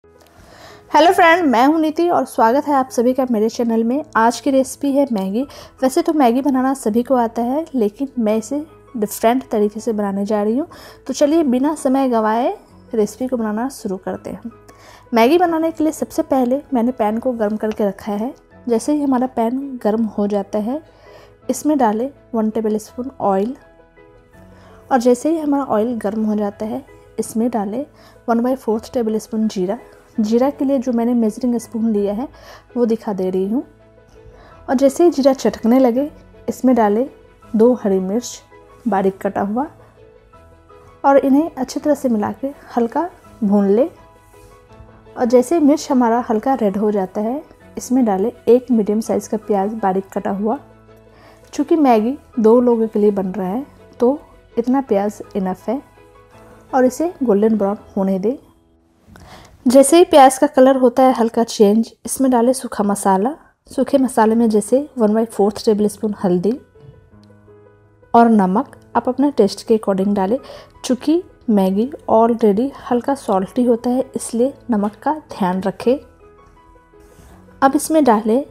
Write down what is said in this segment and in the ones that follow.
Hello friend, मैं हूं नीति और स्वागत है आप सभी का मेरे चैनल में। आज की रेसिपी है मैगी। वैसे तो मैगी बनाना सभी को आता है, लेकिन मैं इसे डिफरेंट तरीके से बनाने जा रही हूं। तो चलिए बिना समय गंवाए रेसिपी को बनाना शुरू करते हैं। मैगी बनाने के लिए सबसे पहले मैंने पैन को गर्म करके रखा है। जैसे ही हमारा पैन गर्म हो जाता है, इसमें डालें 1 टेबल स्पून ऑयल। और जैसे ही हमारा ऑयल गर्म हो जाता है, इसमें डालें 1/4 टेबल स्पून जीरा। जीरा के लिए जो मैंने मेजरिंग स्पून लिया है वो दिखा दे रही हूँ। और जैसे ही जीरा चटकने लगे, इसमें डालें 2 हरी मिर्च बारीक कटा हुआ और इन्हें अच्छी तरह से मिला के हल्का भून लें। और जैसे ही मिर्च हमारा हल्का रेड हो जाता है, इसमें डालें 1 मीडियम साइज़ का प्याज बारीक कटा हुआ। चूँकि मैगी 2 लोगों के लिए बन रहा है तो इतना प्याज इनफ है। और इसे गोल्डन ब्राउन होने दें। जैसे ही प्याज का कलर होता है हल्का चेंज, इसमें डालें सूखा मसाला। सूखे मसाले में जैसे 1/4 टेबल स्पून हल्दी और नमक आप अपने टेस्ट के अकॉर्डिंग डालें। चूँकि मैगी ऑलरेडी हल्का सॉल्टी होता है, इसलिए नमक का ध्यान रखें। अब इसमें डालें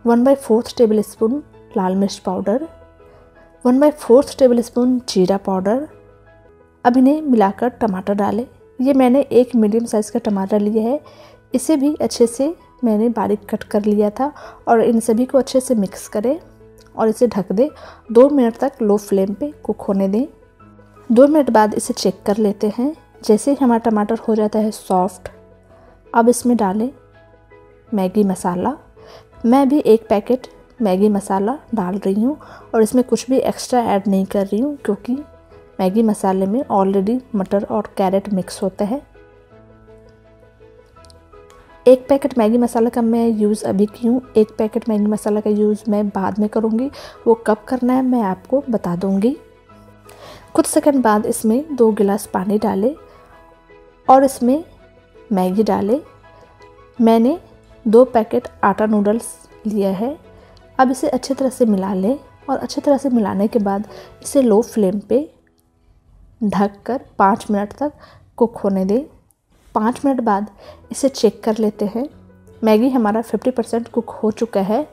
1/4 टेबल स्पून लाल मिर्च पाउडर, 1/4 टेबल स्पून जीरा पाउडर। अब इन्हें मिलाकर टमाटर डालें। ये मैंने 1 मीडियम साइज़ का टमाटर लिया है, इसे भी अच्छे से मैंने बारीक कट कर लिया था। और इन सभी को अच्छे से मिक्स करें और इसे ढक दें। 2 मिनट तक लो फ्लेम पे कुक होने दें। 2 मिनट बाद इसे चेक कर लेते हैं। जैसे ही हमारा टमाटर हो जाता है सॉफ्ट, अब इसमें डालें मैगी मसाला। मैं भी 1 पैकेट मैगी मसाला डाल रही हूँ और इसमें कुछ भी एक्स्ट्रा ऐड नहीं कर रही हूँ, क्योंकि मैगी मसाले में ऑलरेडी मटर और कैरेट मिक्स होता है। 1 पैकेट मैगी मसाला का मैं यूज़ अभी की हूँ। 1 पैकेट मैगी मसाला का यूज़ मैं बाद में करूँगी। वो कब करना है मैं आपको बता दूँगी। कुछ सेकंड बाद इसमें 2 गिलास पानी डालें और इसमें मैगी डालें। मैंने 2 पैकेट आटा नूडल्स लिया है। अब इसे अच्छी तरह से मिला लें और अच्छी तरह से मिलाने के बाद इसे लो फ्लेम पे ढककर 5 मिनट तक कुक होने दें। 5 मिनट बाद इसे चेक कर लेते हैं। मैगी हमारा 50% कुक हो चुका है।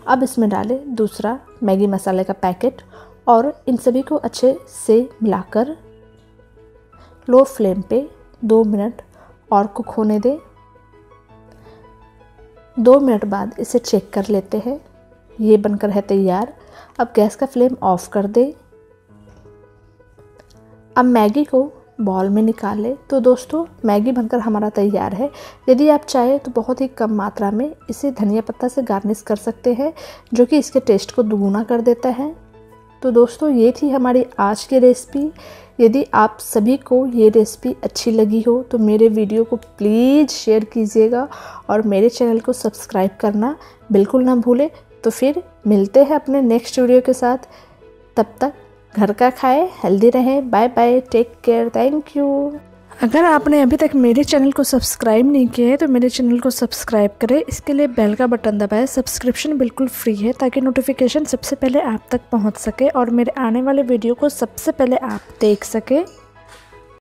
अब इसमें डालें दूसरा मैगी मसाले का पैकेट और इन सभी को अच्छे से मिलाकर लो फ्लेम पे 2 मिनट और कुक होने दें। 2 मिनट बाद इसे चेक कर लेते हैं। ये बनकर है तैयार। अब गैस का फ्लेम ऑफ कर दें। अब मैगी को बॉल में निकालें। तो दोस्तों, मैगी बनकर हमारा तैयार है। यदि आप चाहें तो बहुत ही कम मात्रा में इसे धनिया पत्ता से गार्निश कर सकते हैं, जो कि इसके टेस्ट को दुगुना कर देता है। तो दोस्तों, ये थी हमारी आज की रेसिपी। यदि आप सभी को ये रेसिपी अच्छी लगी हो तो मेरे वीडियो को प्लीज़ शेयर कीजिएगा और मेरे चैनल को सब्सक्राइब करना बिल्कुल ना भूलें। तो फिर मिलते हैं अपने नेक्स्ट वीडियो के साथ। तब तक घर का खाएं, हेल्दी रहें। Bye bye, take care, thank you. अगर आपने अभी तक मेरे चैनल को सब्सक्राइब नहीं किया है तो मेरे चैनल को सब्सक्राइब करें। इसके लिए बेल का बटन दबाएं। सब्सक्रिप्शन बिल्कुल फ्री है, ताकि नोटिफिकेशन सबसे पहले आप तक पहुंच सके और मेरे आने वाले वीडियो को सबसे पहले आप देख सकें।